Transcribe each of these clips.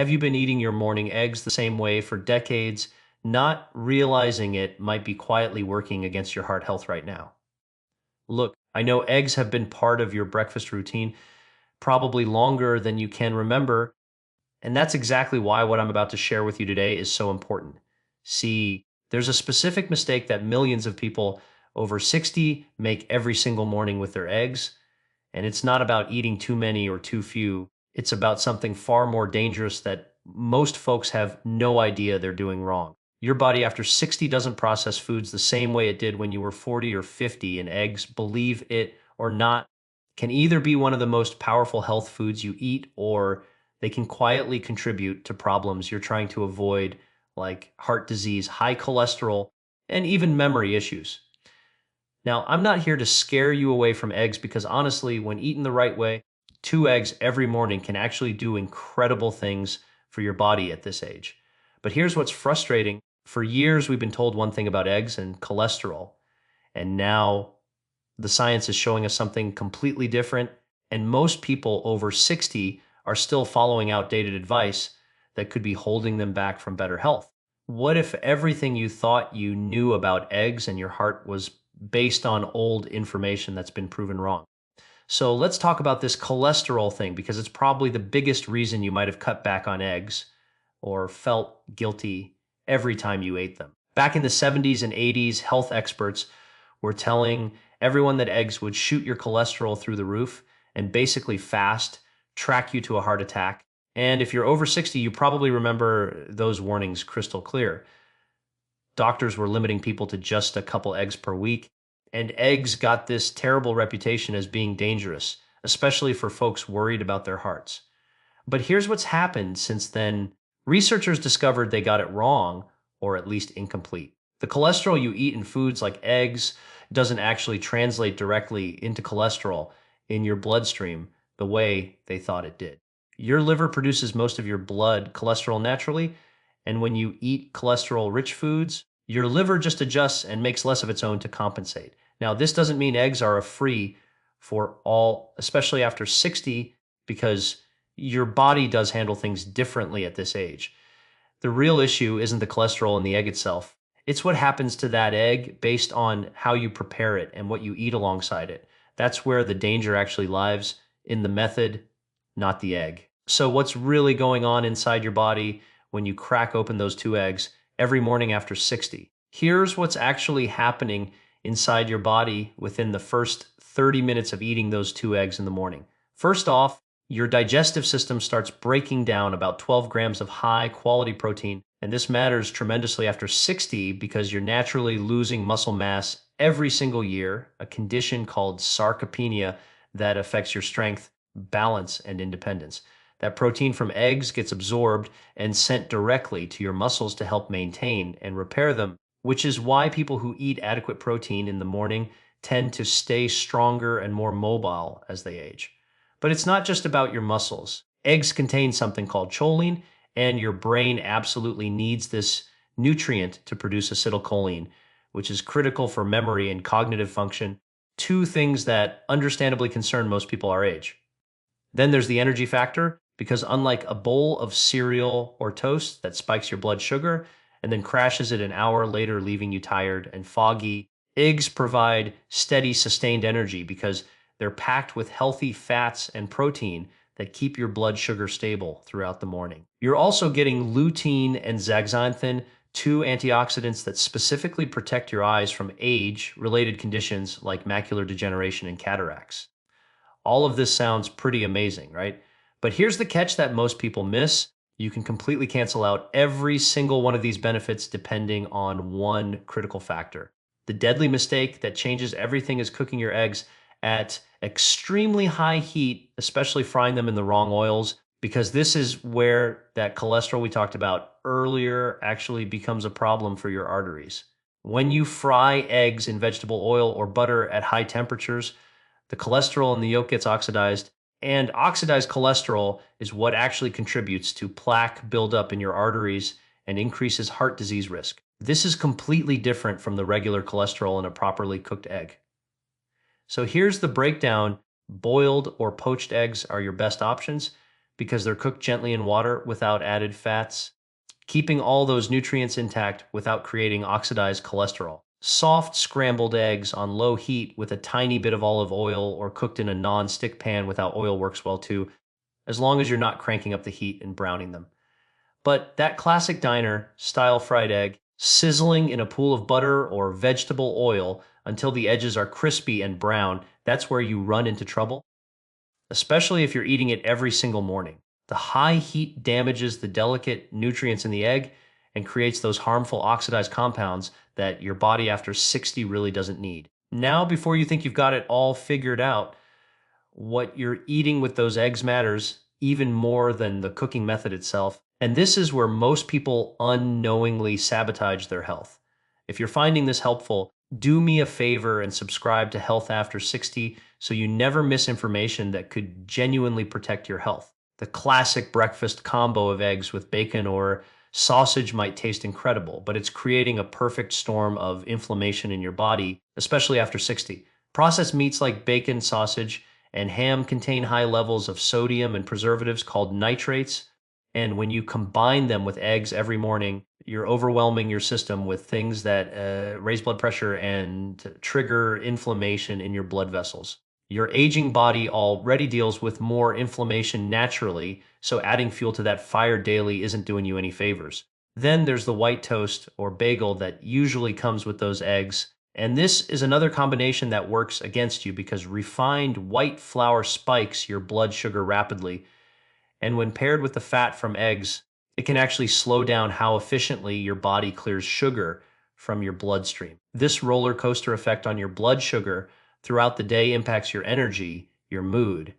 Have you been eating your morning eggs the same way for decades, not realizing it might be quietly working against your heart health right now? Look, I know eggs have been part of your breakfast routine probably longer than you can remember, and that's exactly why what I'm about to share with you today is so important. See, there's a specific mistake that millions of people over 60 make every single morning with their eggs, and it's not about eating too many or too few. It's about something far more dangerous that most folks have no idea they're doing wrong. Your body after 60 doesn't process foods the same way it did when you were 40 or 50, and eggs, believe it or not, can either be one of the most powerful health foods you eat, or they can quietly contribute to problems you're trying to avoid, like heart disease, high cholesterol, and even memory issues. Now, I'm not here to scare you away from eggs because honestly, when eaten the right way, 2 eggs every morning can actually do incredible things for your body at this age. But here's what's frustrating. For years, we've been told one thing about eggs and cholesterol, and now the science is showing us something completely different. And most people over 60 are still following outdated advice that could be holding them back from better health. What if everything you thought you knew about eggs and your heart was based on old information that's been proven wrong? So let's talk about this cholesterol thing because it's probably the biggest reason you might have cut back on eggs or felt guilty every time you ate them. Back in the 70s and 80s, health experts were telling everyone that eggs would shoot your cholesterol through the roof and basically fast track you to a heart attack. And if you're over 60, you probably remember those warnings crystal clear. Doctors were limiting people to just a couple eggs per week, and eggs got this terrible reputation as being dangerous, especially for folks worried about their hearts. But here's what's happened since then. Researchers discovered they got it wrong, or at least incomplete. The cholesterol you eat in foods like eggs doesn't actually translate directly into cholesterol in your bloodstream the way they thought it did. Your liver produces most of your blood cholesterol naturally, and when you eat cholesterol-rich foods, your liver just adjusts and makes less of its own to compensate. Now, this doesn't mean eggs are a free for all, especially after 60, because your body does handle things differently at this age. The real issue isn't the cholesterol in the egg itself. It's what happens to that egg based on how you prepare it and what you eat alongside it. That's where the danger actually lies, in the method, not the egg. So what's really going on inside your body when you crack open those 2 eggs every morning after 60? Here's what's actually happening inside your body within the first 30 minutes of eating those 2 eggs in the morning. First off, your digestive system starts breaking down about 12 grams of high quality protein. And this matters tremendously after 60 because you're naturally losing muscle mass every single year, a condition called sarcopenia that affects your strength, balance, and independence. That protein from eggs gets absorbed and sent directly to your muscles to help maintain and repair them, which is why people who eat adequate protein in the morning tend to stay stronger and more mobile as they age. But it's not just about your muscles. Eggs contain something called choline, and your brain absolutely needs this nutrient to produce acetylcholine, which is critical for memory and cognitive function, two things that understandably concern most people our age. Then there's the energy factor, because unlike a bowl of cereal or toast that spikes your blood sugar and then crashes it an hour later, leaving you tired and foggy, eggs provide steady, sustained energy because they're packed with healthy fats and protein that keep your blood sugar stable throughout the morning. You're also getting lutein and zeaxanthin, two antioxidants that specifically protect your eyes from age-related conditions like macular degeneration and cataracts. All of this sounds pretty amazing, right? But here's the catch that most people miss. You can completely cancel out every single one of these benefits depending on one critical factor. The deadly mistake that changes everything is cooking your eggs at extremely high heat, especially frying them in the wrong oils, because this is where that cholesterol we talked about earlier actually becomes a problem for your arteries. When you fry eggs in vegetable oil or butter at high temperatures, the cholesterol in the yolk gets oxidized, and oxidized cholesterol is what actually contributes to plaque buildup in your arteries and increases heart disease risk. This is completely different from the regular cholesterol in a properly cooked egg. So here's the breakdown. Boiled or poached eggs are your best options because they're cooked gently in water without added fats, keeping all those nutrients intact without creating oxidized cholesterol. Soft scrambled eggs on low heat with a tiny bit of olive oil or cooked in a non-stick pan without oil works well too, as long as you're not cranking up the heat and browning them. But that classic diner style fried egg, sizzling in a pool of butter or vegetable oil until the edges are crispy and brown, that's where you run into trouble, especially if you're eating it every single morning. The high heat damages the delicate nutrients in the egg and creates those harmful oxidized compounds that your body after 60 really doesn't need. Now, before you think you've got it all figured out, what you're eating with those eggs matters even more than the cooking method itself. And this is where most people unknowingly sabotage their health. If you're finding this helpful, do me a favor and subscribe to Health After 60 so you never miss information that could genuinely protect your health. The classic breakfast combo of eggs with bacon or sausage might taste incredible, but it's creating a perfect storm of inflammation in your body, especially after 60. Processed meats like bacon, sausage, and ham contain high levels of sodium and preservatives called nitrates. And when you combine them with eggs every morning, you're overwhelming your system with things that raise blood pressure and trigger inflammation in your blood vessels. Your aging body already deals with more inflammation naturally, so adding fuel to that fire daily isn't doing you any favors. Then there's the white toast or bagel that usually comes with those eggs. And this is another combination that works against you because refined white flour spikes your blood sugar rapidly. And when paired with the fat from eggs, it can actually slow down how efficiently your body clears sugar from your bloodstream. This roller coaster effect on your blood sugar throughout the day impacts your energy, your mood,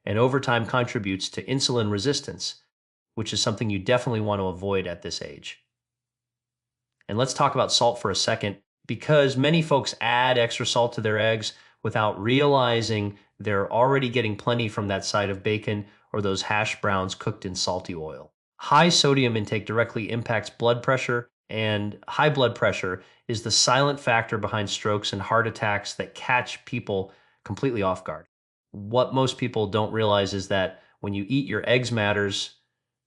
and over time contributes to insulin resistance, which is something you definitely want to avoid at this age. And let's talk about salt for a second, because many folks add extra salt to their eggs without realizing they're already getting plenty from that side of bacon or those hash browns cooked in salty oil. High sodium intake directly impacts blood pressure, and high blood pressure is the silent factor behind strokes and heart attacks that catch people completely off guard. What most people don't realize is that when you eat your eggs matters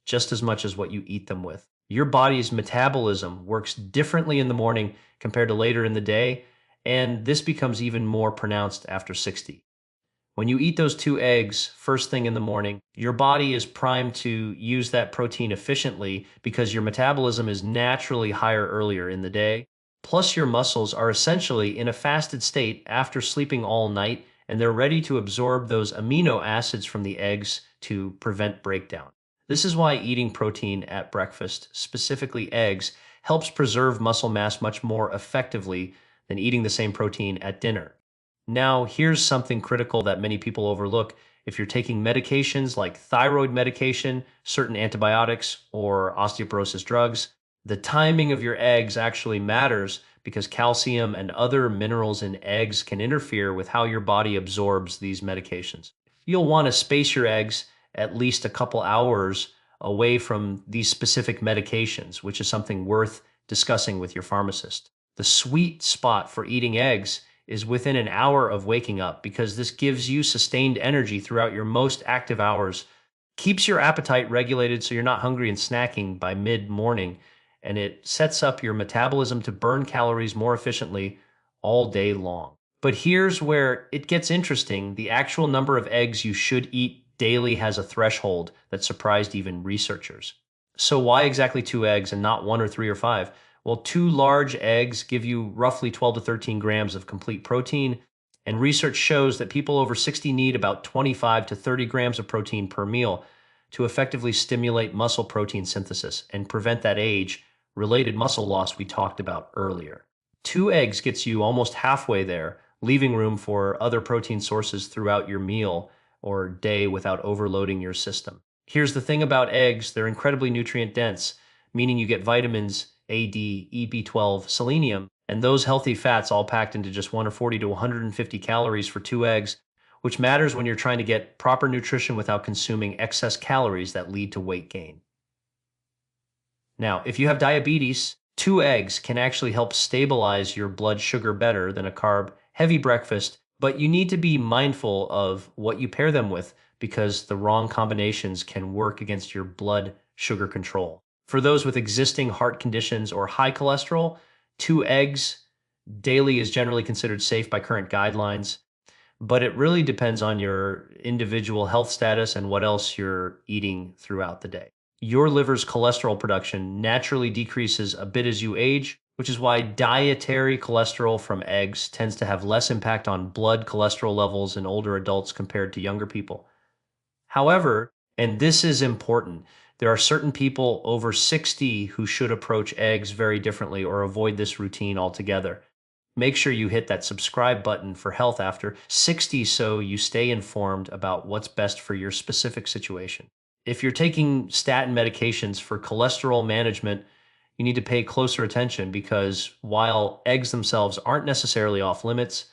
just as much as what you eat them with. Your body's metabolism works differently in the morning compared to later in the day, and this becomes even more pronounced after 60. When you eat those 2 eggs first thing in the morning, your body is primed to use that protein efficiently because your metabolism is naturally higher earlier in the day. Plus, your muscles are essentially in a fasted state after sleeping all night, and they're ready to absorb those amino acids from the eggs to prevent breakdown. This is why eating protein at breakfast, specifically eggs, helps preserve muscle mass much more effectively than eating the same protein at dinner. Now, here's something critical that many people overlook. If you're taking medications like thyroid medication, certain antibiotics, or osteoporosis drugs, the timing of your eggs actually matters because calcium and other minerals in eggs can interfere with how your body absorbs these medications. You'll want to space your eggs at least a couple hours away from these specific medications, which is something worth discussing with your pharmacist. The sweet spot for eating eggs is within an hour of waking up because this gives you sustained energy throughout your most active hours, keeps your appetite regulated so you're not hungry and snacking by mid-morning, and it sets up your metabolism to burn calories more efficiently all day long. But here's where it gets interesting. The actual number of eggs you should eat daily has a threshold that surprised even researchers. So why exactly 2 eggs and not 1 or 3 or 5? Well, 2 large eggs give you roughly 12 to 13 grams of complete protein, and research shows that people over 60 need about 25 to 30 grams of protein per meal to effectively stimulate muscle protein synthesis and prevent that age-related muscle loss we talked about earlier. 2 eggs gets you almost halfway there, leaving room for other protein sources throughout your meal or day without overloading your system. Here's the thing about eggs, they're incredibly nutrient dense, meaning you get vitamins A, D, E, B12, selenium, and those healthy fats all packed into just 140 to 150 calories for 2 eggs, which matters when you're trying to get proper nutrition without consuming excess calories that lead to weight gain. Now, if you have diabetes, 2 eggs can actually help stabilize your blood sugar better than a carb-heavy breakfast, but you need to be mindful of what you pair them with because the wrong combinations can work against your blood sugar control. For those with existing heart conditions or high cholesterol, 2 eggs daily is generally considered safe by current guidelines, but it really depends on your individual health status and what else you're eating throughout the day. Your liver's cholesterol production naturally decreases a bit as you age, which is why dietary cholesterol from eggs tends to have less impact on blood cholesterol levels in older adults compared to younger people. However, and this is important, there are certain people over 60 who should approach eggs very differently or avoid this routine altogether. Make sure you hit that subscribe button for Health After 60 so you stay informed about what's best for your specific situation. If you're taking statin medications for cholesterol management, you need to pay closer attention because while eggs themselves aren't necessarily off limits,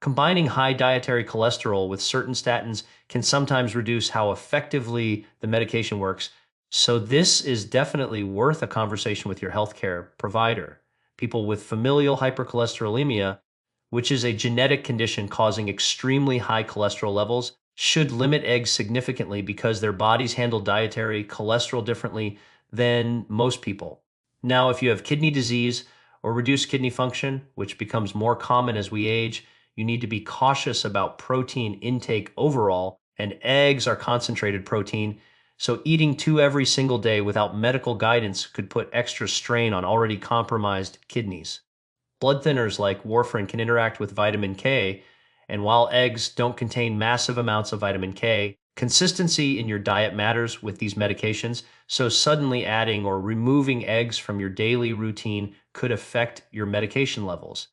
combining high dietary cholesterol with certain statins can sometimes reduce how effectively the medication works. So, this is definitely worth a conversation with your healthcare provider. People with familial hypercholesterolemia, which is a genetic condition causing extremely high cholesterol levels, should limit eggs significantly because their bodies handle dietary cholesterol differently than most people. Now, if you have kidney disease or reduced kidney function, which becomes more common as we age, you need to be cautious about protein intake overall, and eggs are concentrated protein. So, eating 2 every single day without medical guidance could put extra strain on already compromised kidneys. Blood thinners like warfarin can interact with vitamin K, and while eggs don't contain massive amounts of vitamin K, consistency in your diet matters with these medications, so suddenly adding or removing eggs from your daily routine could affect your medication levels.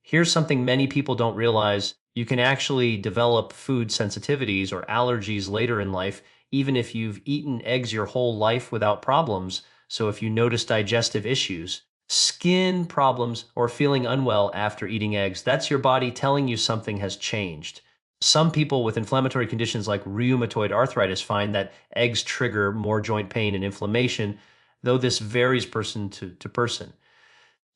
Here's something many people don't realize: you can actually develop food sensitivities or allergies later in life, even if you've eaten eggs your whole life without problems. So, if you notice digestive issues, skin problems, or feeling unwell after eating eggs, that's your body telling you something has changed. Some people with inflammatory conditions like rheumatoid arthritis find that eggs trigger more joint pain and inflammation, though this varies person to person.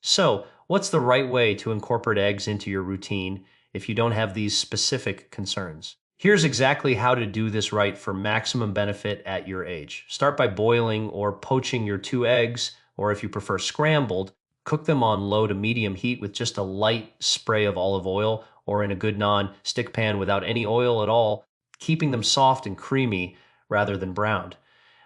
So, what's the right way to incorporate eggs into your routine if you don't have these specific concerns? Here's exactly how to do this right for maximum benefit at your age. Start by boiling or poaching your 2 eggs, or if you prefer scrambled, cook them on low to medium heat with just a light spray of olive oil or in a good non-stick pan without any oil at all, keeping them soft and creamy rather than browned.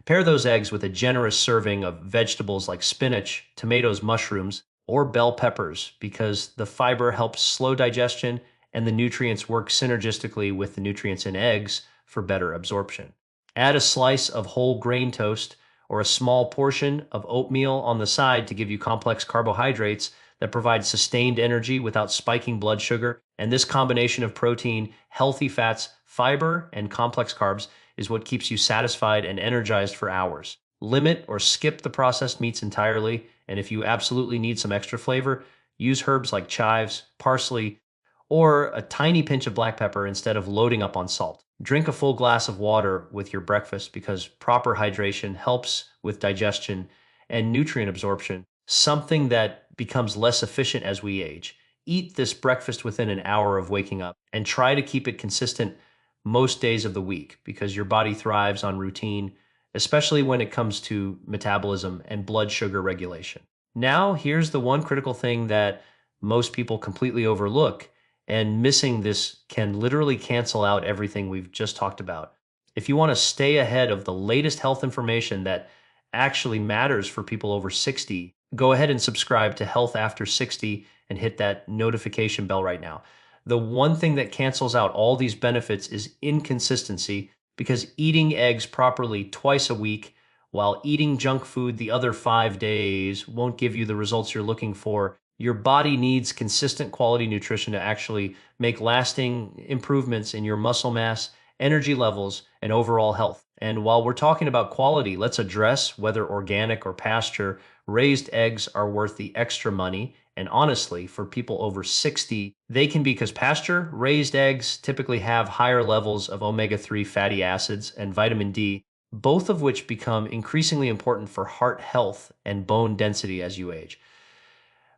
Pair those eggs with a generous serving of vegetables like spinach, tomatoes, mushrooms, or bell peppers because the fiber helps slow digestion and the nutrients work synergistically with the nutrients in eggs for better absorption. Add a slice of whole grain toast or a small portion of oatmeal on the side to give you complex carbohydrates that provide sustained energy without spiking blood sugar. And this combination of protein, healthy fats, fiber, and complex carbs is what keeps you satisfied and energized for hours. Limit or skip the processed meats entirely, and if you absolutely need some extra flavor, use herbs like chives, parsley, or a tiny pinch of black pepper instead of loading up on salt. Drink a full glass of water with your breakfast because proper hydration helps with digestion and nutrient absorption, something that becomes less efficient as we age. Eat this breakfast within an hour of waking up and try to keep it consistent most days of the week because your body thrives on routine, especially when it comes to metabolism and blood sugar regulation. Now, here's the one critical thing that most people completely overlook, and missing this can literally cancel out everything we've just talked about. If you want to stay ahead of the latest health information that actually matters for people over 60, go ahead and subscribe to Health After 60 and hit that notification bell right now. The one thing that cancels out all these benefits is inconsistency because eating eggs properly twice a week while eating junk food the other 5 days won't give you the results you're looking for. Your body needs consistent quality nutrition to actually make lasting improvements in your muscle mass, energy levels, and overall health. And while we're talking about quality, let's address whether organic or pasture raised eggs are worth the extra money. And honestly, for people over 60, they can be because pasture raised eggs typically have higher levels of omega-3 fatty acids and vitamin D, both of which become increasingly important for heart health and bone density as you age.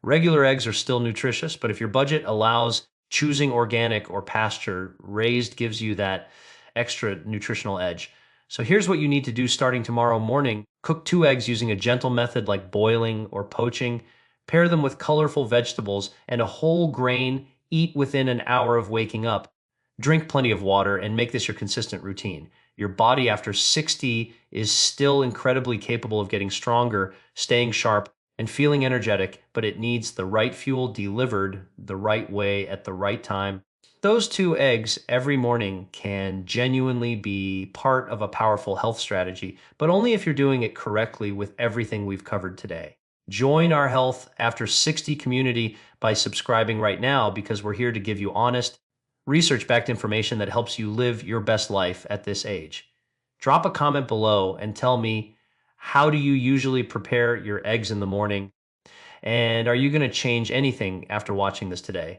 Regular eggs are still nutritious, but if your budget allows, choosing organic or pasture raised gives you that extra nutritional edge. So here's what you need to do starting tomorrow morning. Cook 2 eggs using a gentle method like boiling or poaching. Pair them with colorful vegetables and a whole grain. Eat within an hour of waking up. Drink plenty of water and make this your consistent routine. Your body after 60 is still incredibly capable of getting stronger, staying sharp, and feeling energetic, but it needs the right fuel delivered the right way at the right time. Those 2 eggs every morning can genuinely be part of a powerful health strategy, but only if you're doing it correctly with everything we've covered today. Join our Health After 60 community by subscribing right now because we're here to give you honest, research-backed information that helps you live your best life at this age. Drop a comment below and tell me, how do you usually prepare your eggs in the morning? And are you going to change anything after watching this today?